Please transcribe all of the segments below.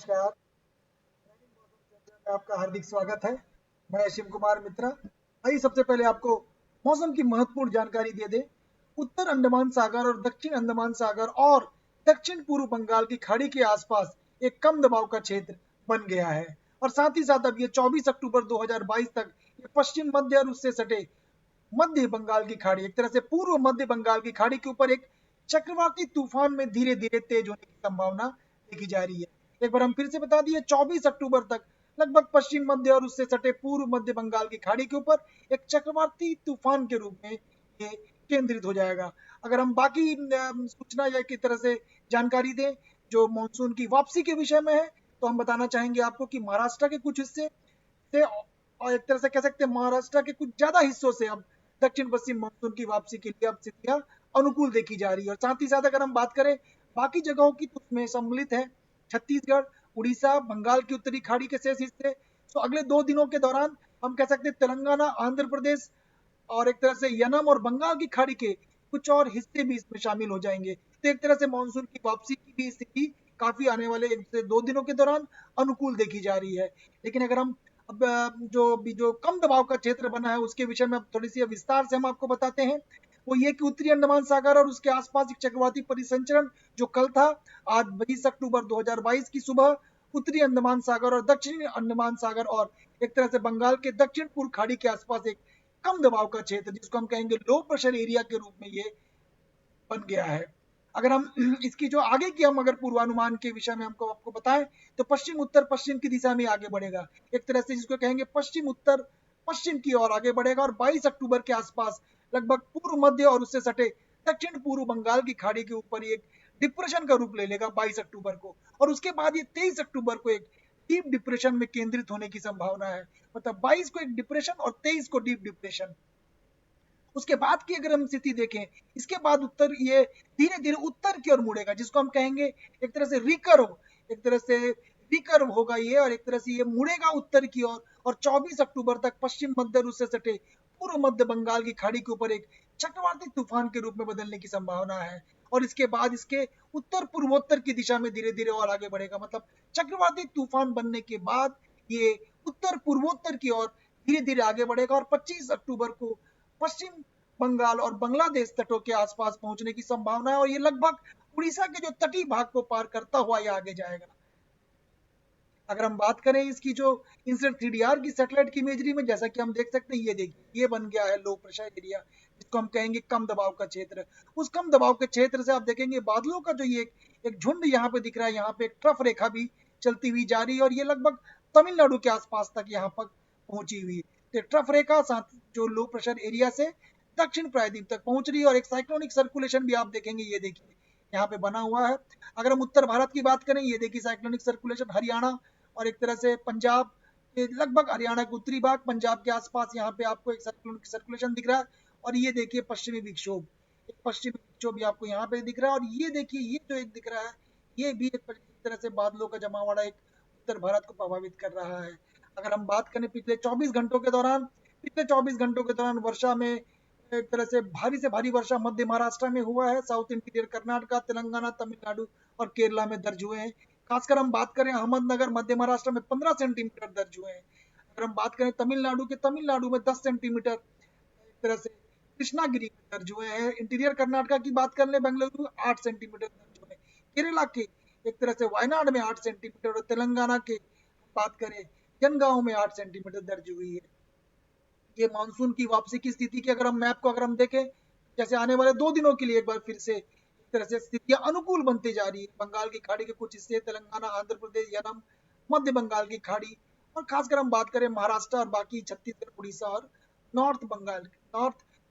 नमस्कार। दैनिक मौसम चर्चा में आपका हार्दिक स्वागत है। मैं शिव कुमार मित्रा। आइए सबसे पहले आपको मौसम की महत्वपूर्ण जानकारी दे दें। उत्तर अंडमान सागर और दक्षिण अंडमान सागर और दक्षिण पूर्व बंगाल की खाड़ी के आसपास एक कम दबाव का क्षेत्र बन गया है और साथ ही साथ अब ये 24 अक्टूबर 2022 तक ये पश्चिम मध्य और उससे सटे मध्य बंगाल की खाड़ी, एक तरह से पूर्व मध्य बंगाल की खाड़ी के ऊपर एक चक्रवाती तूफान में धीरे धीरे तेज होने की संभावना देखी जा रही है। एक बार हम फिर से बता दिए, 24 अक्टूबर तक लगभग पश्चिम मध्य और उससे सटे पूर्व मध्य बंगाल की खाड़ी के ऊपर एक चक्रवाती तूफान के रूप में ये केंद्रित हो जाएगा। अगर हम बाकी सूचना या की तरह से जानकारी दें जो मानसून की वापसी के विषय में है, तो हम बताना चाहेंगे आपको कि महाराष्ट्र के कुछ हिस्से से और एक तरह से कह सकते हैं महाराष्ट्र के कुछ ज्यादा हिस्सों से अब दक्षिण पश्चिम मानसून की वापसी के लिए अब स्थितियां अनुकूल देखी जा रही है। और साथ ही साथ अगर हम बात करें बाकी जगहों की, तो उसमें सम्मिलित है छत्तीसगढ़, उड़ीसा, बंगाल की उत्तरी खाड़ी के शेष हिस्से। तो अगले 2 दिनों के दौरान हम कह सकते हैं तेलंगाना, आंध्र प्रदेश और एक तरह से यनम और बंगाल की खाड़ी के कुछ और हिस्से भी इसमें शामिल हो जाएंगे। तो एक तरह से मानसून की वापसी की भी स्थिति काफी आने वाले 1 से 2 दिनों के दौरान अनुकूल देखी जा रही है। लेकिन अगर हम अब जो कम दबाव का क्षेत्र बना है उसके विषय में अब थोड़ी सी विस्तार से हम आपको बताते हैं। वो ये कि उत्तरी अंडमान सागर और उसके आसपास एक चक्रवाती परिसंचरण जो कल था, आज 20 अक्टूबर 2022 की सुबह उत्तरी अंडमान सागर और दक्षिणी अंडमान सागर और एक तरह से बंगाल के दक्षिण पूर्व खाड़ी के आसपास एक कम दबाव का क्षेत्र जिसको हम कहेंगे लो प्रेशर एरिया के रूप में ये बन गया है। अगर हम इसकी जो आगे की हम अगर पूर्वानुमान के विषय में हमको आपको बताएं, तो पश्चिम उत्तर पश्चिम की दिशा में आगे बढ़ेगा, एक तरह से जिसको कहेंगे पश्चिम उत्तर पश्चिम की ओर आगे बढ़ेगा और 22 अक्टूबर के आसपास लगभग पूर्व मध्य और उससे सटे दक्षिण पूर्व बंगाल की खाड़ी के ऊपर एक डिप्रेशन का रूप ले लेगा 22 अक्टूबर को। और उसके बाद ये 23 अक्टूबर को एक डीप डिप्रेशन में केंद्रित होने की संभावना है। मतलब 22 को एक डिप्रेशन और 23 को डीप डिप्रेशन। उसके बाद की अगर हम स्थिति देखें, इसके बाद उत्तर ये धीरे धीरे उत्तर की ओर मुड़ेगा जिसको हम कहेंगे एक तरह से रिकर्व, एक तरह से रिकर्व होगा ये और एक तरह से ये मुड़ेगा उत्तर की ओर और 24 अक्टूबर तक पश्चिम मध्य रूप से सटे पूर्व मध्य बंगाल की खाड़ी के ऊपर एक चक्रवाती तूफान के रूप में बदलने की संभावना है। और इसके बाद इसके उत्तर पूर्वोत्तर की दिशा में धीरे धीरे और आगे बढ़ेगा। मतलब चक्रवाती तूफान बनने के बाद ये उत्तर पूर्वोत्तर की ओर धीरे धीरे आगे बढ़ेगा और 25 अक्टूबर को पश्चिम बंगाल और बांग्लादेश तटों के आसपास पहुंचने की संभावना है और ये लगभग उड़ीसा के जो तटीय भाग को पार करता हुआ ये आगे जाएगा। अगर हम बात करें इसकी जो इंसिडेंट 3D की सैटेलाइट की इमेजरी में, जैसा कि हम देख सकते हैं, ये देखिए ये बन गया है लो प्रेशर एरिया जिसको हम कहेंगे कम दबाव का क्षेत्र। उस कम दबाव के क्षेत्र से आप देखेंगे बादलों का जो ये एक झुंड यहाँ पे दिख रहा है, यहाँ पे एक ट्रफ रेखा भी चलती हुई जा रही है और ये लगभग तमिलनाडु के आसपास तक यहाँ पर पहुंची हुई है। तो ट्रफ रेखा साथ जो लो प्रेशर एरिया से दक्षिण प्रायद्वीप तक पहुंच रही है और एक साइक्लोनिक सर्कुलेशन भी आप देखेंगे, ये देखिए यहाँ पे बना हुआ है। अगर हम उत्तर भारत की बात करें, ये देखिए साइक्लोनिक सर्कुलेशन हरियाणा और एक तरह से पंजाब के लगभग हरियाणा के उत्तरी भाग पंजाब के आसपास यहाँ पे आपको एक सर्कुलेशन दिख रहा है। और ये देखिए पश्चिमी विक्षोभ, एक पश्चिमी विक्षोभ भी आपको यहाँ पे दिख रहा है। और ये देखिए ये जो एक दिख रहा है, ये भी एक तरह से बादलों का जमावड़ा एक उत्तर भारत को प्रभावित कर रहा है। अगर हम बात करें पिछले 24 घंटों के दौरान, पिछले 24 घंटों के दौरान वर्षा में एक तरह से भारी वर्षा मध्य महाराष्ट्र में हुआ है, साउथ इंटीरियर कर्नाटका, तेलंगाना, तमिलनाडु और केरला में दर्ज हुए हैं। खासकर हम बात करें अहमदनगर मध्य महाराष्ट्र में 15 सेंटीमीटर दर्ज हुए हैं। अगर हम बात करें तमिलनाडु में 10 सेंटीमीटर एक तरह से कृष्णागिरी में दर्ज हुए हैं। इंटीरियर कर्नाटका की बात कर ले बेंगलुरु 8 सेंटीमीटर दर्ज हुए हैं। केरला के एक तरह से वायनाड में 8 सेंटीमीटर और तेलंगाना के बात करें जनगांव में 8 सेंटीमीटर दर्ज हुई है। ये मानसून की वापसी की स्थिति की अगर हम मैप को अगर हम देखें, जैसे आने वाले 2 दिनों के लिए एक बार फिर से एक तरह से स्थितियां अनुकूल बनती जा रही है। बंगाल की खाड़ी के कुछ हिस्से, तेलंगाना, आंध्र प्रदेश, यनम, मध्य बंगाल की खाड़ी और खासकर हम बात करें महाराष्ट्र और बाकी छत्तीसगढ़, उड़ीसा और नॉर्थ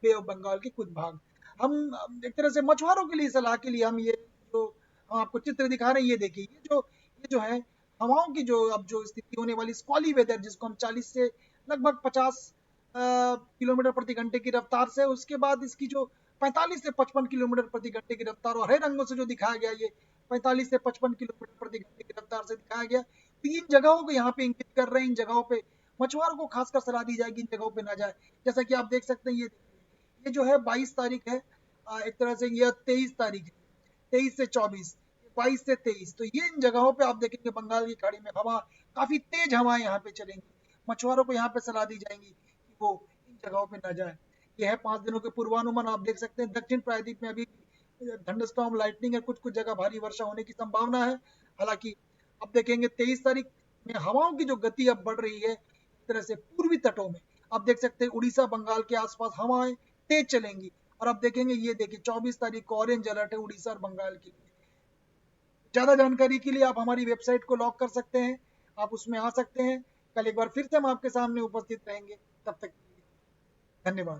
बे ऑफ बंगाल के कुछ भाग। हम एक तरह से मछुआरों के लिए सलाह के लिए हम ये जो हम आपको चित्र दिखा रहे हैं, ये देखिए ये जो है हवाओं की जो अब जो स्थिति होने वाली स्क्वाली वेदर जिसको हम 40 से लगभग 50 किलोमीटर प्रति घंटे की रफ्तार से, उसके बाद इसकी जो 45 से 55 किलोमीटर प्रति घंटे की रफ्तार और हरे रंगों से जो दिखाया गया, ये 45 से 55 किलोमीटर प्रति घंटे की रफ्तार से दिखाया गया। तो इन जगहों को यहाँ पे इंगित कर रहे हैं, इन जगहों पे मछुआरों को खासकर सलाह दी जाएगी इन जगहों पे ना जाए। जैसा कि आप देख सकते हैं, ये जो है 22 तारीख है, एक तरह से यह 23 तारीख है, 23 से 24 22 से 23। तो ये इन जगहों पे आप देखेंगे बंगाल की खाड़ी में हवा, काफी तेज हवाएं यहाँ पे चलेंगी। मछुआरों को यहाँ पे सलाह दी जाएंगी कि वो इन जगहों पे न जाए। यह है 5 दिनों के पूर्वानुमान। आप देख सकते हैं दक्षिण प्रायद्वीप में अभी थंडरस्टॉर्म, लाइटनिंग है, कुछ कुछ जगह भारी वर्षा होने की संभावना है। हालांकि अब देखेंगे 23 तारीख में हवाओं की जो गति अब बढ़ रही है, एक तरह से पूर्वी तटों में आप देख सकते हैं उड़ीसा, बंगाल के आसपास हवाएं तेज चलेंगी। और अब देखेंगे, ये देखिए 24 तारीख को ऑरेंज अलर्ट है उड़ीसा और बंगाल के लिए। ज्यादा जानकारी के लिए आप हमारी वेबसाइट को लॉग कर सकते हैं, आप उसमें आ सकते हैं। कल एक बार फिर से हम आपके सामने उपस्थित रहेंगे। तब तक के लिए धन्यवाद।